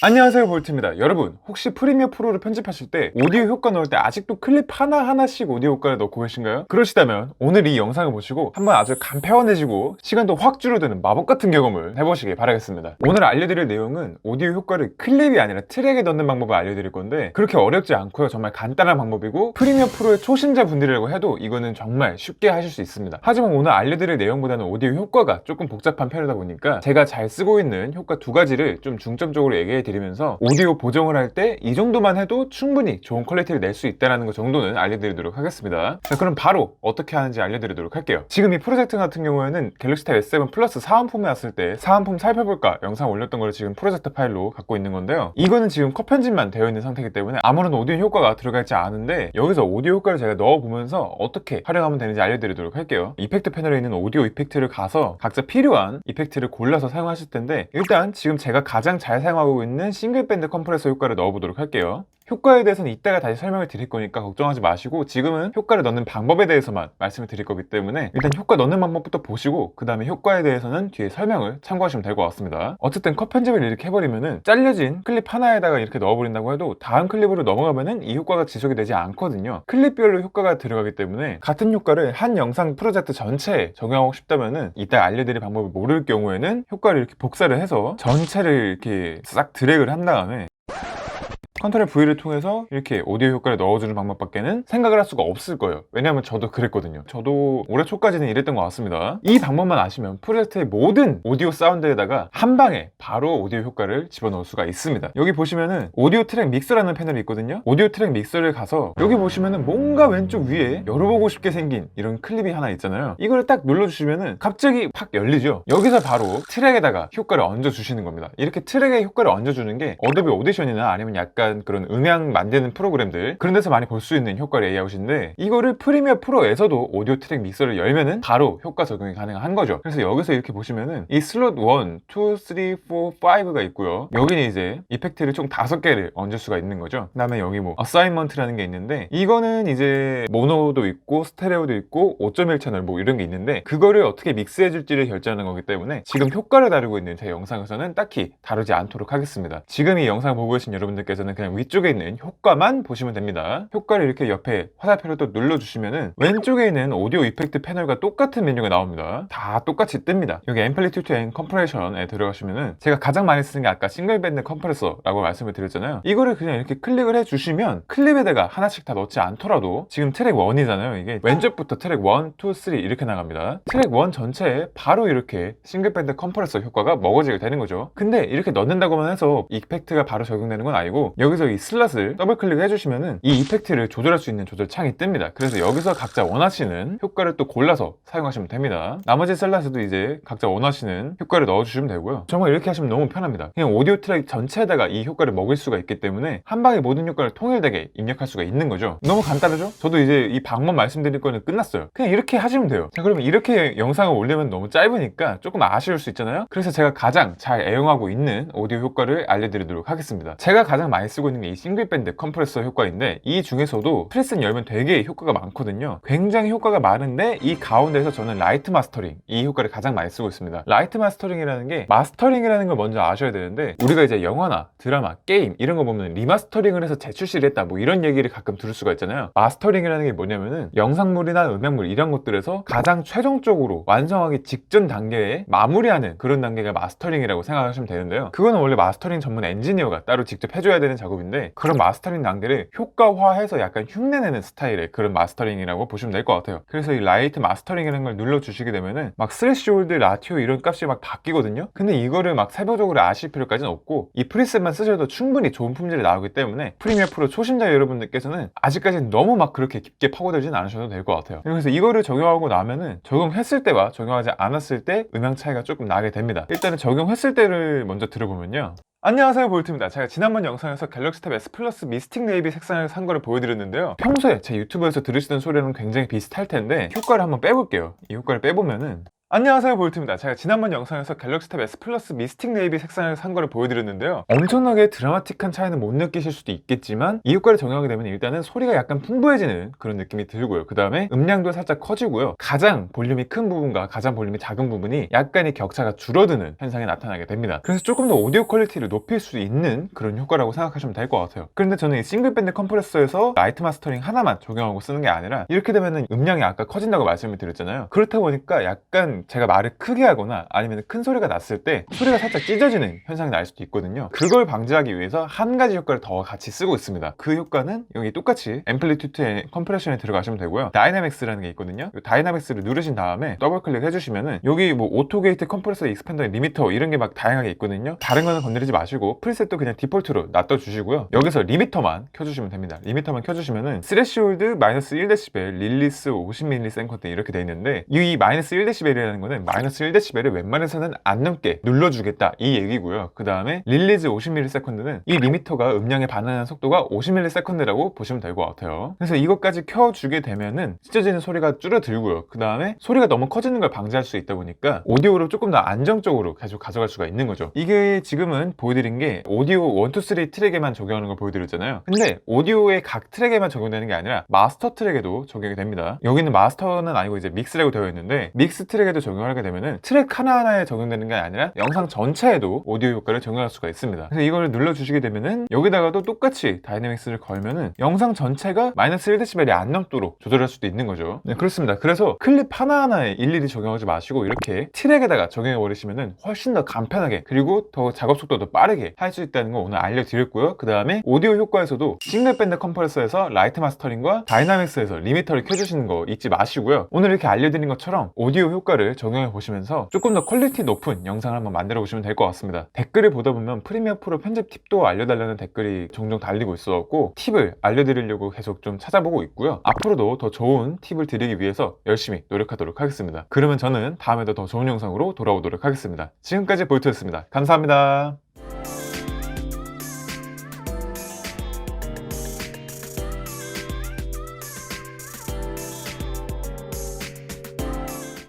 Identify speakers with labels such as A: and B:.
A: 안녕하세요, 볼트입니다. 여러분, 혹시 프리미어 프로를 편집하실 때 오디오 효과 넣을 때 아직도 클립 하나하나씩 오디오 효과를 넣고 계신가요? 그러시다면 오늘 이 영상을 보시고 한번 아주 간편해지고 시간도 확 줄어드는 마법 같은 경험을 해보시길 바라겠습니다. 오늘 알려드릴 내용은 오디오 효과를 클립이 아니라 트랙에 넣는 방법을 알려드릴 건데 그렇게 어렵지 않고요. 정말 간단한 방법이고 프리미어 프로의 초심자분들이라고 해도 이거는 정말 쉽게 하실 수 있습니다. 하지만 오늘 알려드릴 내용보다는 오디오 효과가 조금 복잡한 편이다 보니까 제가 잘 쓰고 있는 효과 두 가지를 좀 중점적으로 얘기해 드리면서 오디오 보정을 할 때 이 정도만 해도 충분히 좋은 퀄리티를 낼 수 있다는 것 정도는 알려드리도록 하겠습니다. 자, 그럼 바로 어떻게 하는지 알려드리도록 할게요. 지금 이 프로젝트 같은 경우에는 갤럭시 탭 S7 플러스 사은품에 왔을 때 사은품 살펴볼까 영상 올렸던 걸 지금 프로젝트 파일로 갖고 있는 건데요. 이거는 지금 컷 편집만 되어 있는 상태이기 때문에 아무런 오디오 효과가 들어갈지 않은데 여기서 오디오 효과를 제가 넣어보면서 어떻게 활용하면 되는지 알려드리도록 할게요. 이펙트 패널에 있는 오디오 이펙트를 가서 각자 필요한 이펙트를 골라서 사용하실 텐데 일단 지금 제가 가장 잘 사용하고 있는 싱글 밴드 컴프레서 효과를 넣어보도록 할게요. 효과에 대해서는 이따가 다시 설명을 드릴 거니까 걱정하지 마시고 지금은 효과를 넣는 방법에 대해서만 말씀을 드릴 거기 때문에 일단 효과 넣는 방법부터 보시고 그 다음에 효과에 대해서는 뒤에 설명을 참고하시면 될 것 같습니다. 어쨌든 컷 편집을 이렇게 해버리면은 잘려진 클립 하나에다가 이렇게 넣어버린다고 해도 다음 클립으로 넘어가면은 이 효과가 지속이 되지 않거든요. 클립별로 효과가 들어가기 때문에 같은 효과를 한 영상 프로젝트 전체에 적용하고 싶다면은 이따 알려드릴 방법을 모를 경우에는 효과를 이렇게 복사를 해서 전체를 이렇게 싹 드래그를 한 다음에 컨트롤 V를 통해서 이렇게 오디오 효과를 넣어주는 방법밖에는 생각을 할 수가 없을 거예요. 왜냐하면 저도 그랬거든요. 저도 올해 초까지는 이랬던 것 같습니다. 이 방법만 아시면 프로젝트의 모든 오디오 사운드에다가 한 방에 바로 오디오 효과를 집어넣을 수가 있습니다. 여기 보시면은 오디오 트랙 믹서라는 패널이 있거든요. 오디오 트랙 믹서를 가서 여기 보시면은 뭔가 왼쪽 위에 열어보고 싶게 생긴 이런 클립이 하나 있잖아요. 이걸 딱 눌러주시면은 갑자기 팍 열리죠. 여기서 바로 트랙에다가 효과를 얹어주시는 겁니다. 이렇게 트랙에 효과를 얹어주는 게 어도비 오디션이나 아니면 약간 그런 음향 만드는 프로그램들 그런 데서 많이 볼 수 있는 효과 레이아웃인데 이거를 프리미어 프로에서도 오디오 트랙 믹서를 열면은 바로 효과 적용이 가능한 거죠. 그래서 여기서 이렇게 보시면은 이 슬롯 1, 2, 3, 4, 5가 있고요. 여기는 이제 이펙트를 총 5개를 얹을 수가 있는 거죠. 그 다음에 여기 뭐 어사인먼트라는 게 있는데 이거는 이제 모노도 있고 스테레오도 있고 5.1 채널 뭐 이런 게 있는데 그거를 어떻게 믹스해 줄지를 결정하는 거기 때문에 지금 효과를 다루고 있는 제 영상에서는 딱히 다루지 않도록 하겠습니다. 지금 이 영상 보고 계신 여러분들께서는 그냥 위쪽에 있는 효과만 보시면 됩니다. 효과를 이렇게 옆에 화살표를 또 눌러주시면은 왼쪽에 있는 오디오 이펙트 패널과 똑같은 메뉴가 나옵니다. 다 똑같이 뜹니다. 여기 앰플리튜드 앤 컴프레션에 들어가시면은 제가 가장 많이 쓰는 게 아까 싱글 밴드 컴프레서라고 말씀을 드렸잖아요. 이거를 그냥 이렇게 클릭을 해주시면 클립에다가 하나씩 다 넣지 않더라도 지금 트랙 1이잖아요. 이게 왼쪽부터 트랙 1, 2, 3 이렇게 나갑니다. 트랙 1 전체에 바로 이렇게 싱글 밴드 컴프레서 효과가 먹어지게 되는 거죠. 근데 이렇게 넣는다고만 해서 이펙트가 바로 적용되는 건 아니고 여기서 이 슬롯을 더블 클릭 해주시면은 이 이펙트를 조절할 수 있는 조절 창이 뜹니다. 그래서 여기서 각자 원하시는 효과를 또 골라서 사용하시면 됩니다. 나머지 슬롯에도 이제 각자 원하시는 효과를 넣어주시면 되고요. 정말 이렇게 하시면 너무 편합니다. 그냥 오디오 트랙 전체에다가 이 효과를 먹을 수가 있기 때문에 한 방에 모든 효과를 통일되게 입력할 수가 있는 거죠. 너무 간단하죠? 저도 이제 이 방법 말씀드릴 거는 끝났어요. 그냥 이렇게 하시면 돼요. 자, 그러면 이렇게 영상을 올리면 너무 짧으니까 조금 아쉬울 수 있잖아요. 그래서 제가 가장 잘 애용하고 있는 오디오 효과를 알려드리도록 하겠습니다. 제가 가장 많이 쓰고 있는 게 이 싱글 밴드 컴프레서 효과인데 이 중에서도 프레스는 열면 되게 효과가 많거든요. 굉장히 효과가 많은데 이 가운데서 저는 라이트 마스터링 이 효과를 가장 많이 쓰고 있습니다. 라이트 마스터링이라는 게 마스터링이라는 걸 먼저 아셔야 되는데 우리가 이제 영화나 드라마, 게임 이런 거 보면 리마스터링을 해서 재출시를 했다 뭐 이런 얘기를 가끔 들을 수가 있잖아요. 마스터링이라는 게 뭐냐면은 영상물이나 음향물 이런 것들에서 가장 최종적으로 완성하기 직전 단계에 마무리하는 그런 단계가 마스터링이라고 생각하시면 되는데요. 그거는 원래 마스터링 전문 엔지니어가 따로 직접 해줘야 되는 작업인데 그런 마스터링 단계를 효과화해서 약간 흉내내는 스타일의 그런 마스터링이라고 보시면 될 것 같아요. 그래서 이 라이트 마스터링이라는 걸 눌러주시게 되면은 막 스레시홀드, 라티오 이런 값이 막 바뀌거든요. 근데 이거를 막 세부적으로 아실 필요까지는 없고 이 프리셋만 쓰셔도 충분히 좋은 품질이 나오기 때문에 프리미어 프로 초심자 여러분들께서는 아직까지는 너무 막 그렇게 깊게 파고들진 않으셔도 될 것 같아요. 그래서 이거를 적용하고 나면은 적용했을 때와 적용하지 않았을 때 음향 차이가 조금 나게 됩니다. 일단은 적용했을 때를 먼저 들어보면요. 안녕하세요, 볼트입니다. 제가 지난번 영상에서 갤럭시 탭 S 플러스 미스틱 네이비 색상을 산 거를 보여드렸는데요. 평소에 제 유튜브에서 들으시던 소리랑 굉장히 비슷할 텐데 효과를 한번 빼볼게요. 이 효과를 빼보면은 안녕하세요, 볼트입니다. 제가 지난번 영상에서 갤럭시 탭 S 플러스 미스틱 네이비 색상을 산 거를 보여드렸는데요. 엄청나게 드라마틱한 차이는 못 느끼실 수도 있겠지만 이 효과를 적용하게 되면 일단은 소리가 약간 풍부해지는 그런 느낌이 들고요. 그 다음에 음량도 살짝 커지고요. 가장 볼륨이 큰 부분과 가장 볼륨이 작은 부분이 약간의 격차가 줄어드는 현상이 나타나게 됩니다. 그래서 조금 더 오디오 퀄리티를 높일 수 있는 그런 효과라고 생각하시면 될 것 같아요. 그런데 저는 이 싱글 밴드 컴프레서에서 라이트 마스터링 하나만 적용하고 쓰는 게 아니라 이렇게 되면은 음량이 아까 커진다고 말씀을 드렸잖아요. 그렇다 보니까 약간 제가 말을 크게 하거나 아니면 큰 소리가 났을 때 소리가 살짝 찢어지는 현상이 날 수도 있거든요. 그걸 방지하기 위해서 한 가지 효과를 더 같이 쓰고 있습니다. 그 효과는 여기 똑같이 앰플리튜드의 컴프레션에 들어가시면 되고요. 다이나믹스라는 게 있거든요. 이 다이나믹스를 누르신 다음에 더블 클릭 해주시면은 여기 뭐 오토 게이트 컴프레서 익스펜더 리미터 이런 게 막 다양하게 있거든요. 다른 거는 건드리지 마시고 프리셋도 그냥 디폴트로 놔둬 주시고요. 여기서 리미터만 켜주시면 됩니다. 리미터만 켜주시면은 스레시홀드 마이너스 1dB, 릴리스 50ms 이렇게 돼 있는데 이 마이너스 1dB이라는 거는 마이너스 1dB를 웬만해서는 안 넘게 눌러주겠다 이 얘기고요. 그 다음에 릴리즈 50ms는 이 리미터가 음량에 반응하는 속도가 50ms라고 보시면 될 것 같아요. 그래서 이것까지 켜주게 되면은 찢어지는 소리가 줄어들고요. 그 다음에 소리가 너무 커지는 걸 방지할 수 있다 보니까 오디오로 조금 더 안정적으로 계속 가져갈 수가 있는 거죠. 이게 지금은 보여드린 게 오디오 1, 2, 3 트랙에만 적용하는 걸 보여드렸잖아요. 근데 오디오의 각 트랙에만 적용되는 게 아니라 마스터 트랙에도 적용이 됩니다. 여기는 마스터는 아니고 이제 믹스라고 되어 있는데 믹스 트랙에도 적용하게 되면은 트랙 하나하나에 적용되는 게 아니라 영상 전체에도 오디오 효과를 적용할 수가 있습니다. 그래서 이걸 눌러주시게 되면은 여기다가도 똑같이 다이내믹스를 걸면은 영상 전체가 마이너스 1dB이 안 넘도록 조절할 수도 있는 거죠. 네, 그렇습니다. 그래서 클립 하나하나에 일일이 적용하지 마시고 이렇게 트랙에다가 적용해 버리시면은 훨씬 더 간편하게 그리고 더 작업 속도도 빠르게 할 수 있다는 거 오늘 알려드렸고요. 그 다음에 오디오 효과에서도 싱글 밴드 컴프레서에서 라이트 마스터링과 다이나믹스에서 리미터를 켜주시는 거 잊지 마시고요. 오늘 이렇게 알려드린 것처럼 오디오 효과를 적용해 보시면서 조금 더 퀄리티 높은 영상을 한번 만들어 보시면 될 것 같습니다. 댓글을 보다 보면 프리미어 프로 편집 팁도 알려달라는 댓글이 종종 달리고 있어갖고 팁을 알려드리려고 계속 좀 찾아보고 있고요. 앞으로도 더 좋은 팁을 드리기 위해서 열심히 노력하도록 하겠습니다. 그러면 저는 다음에도 더 좋은 영상으로 돌아오도록 하겠습니다. 지금까지 볼트였습니다. 감사합니다.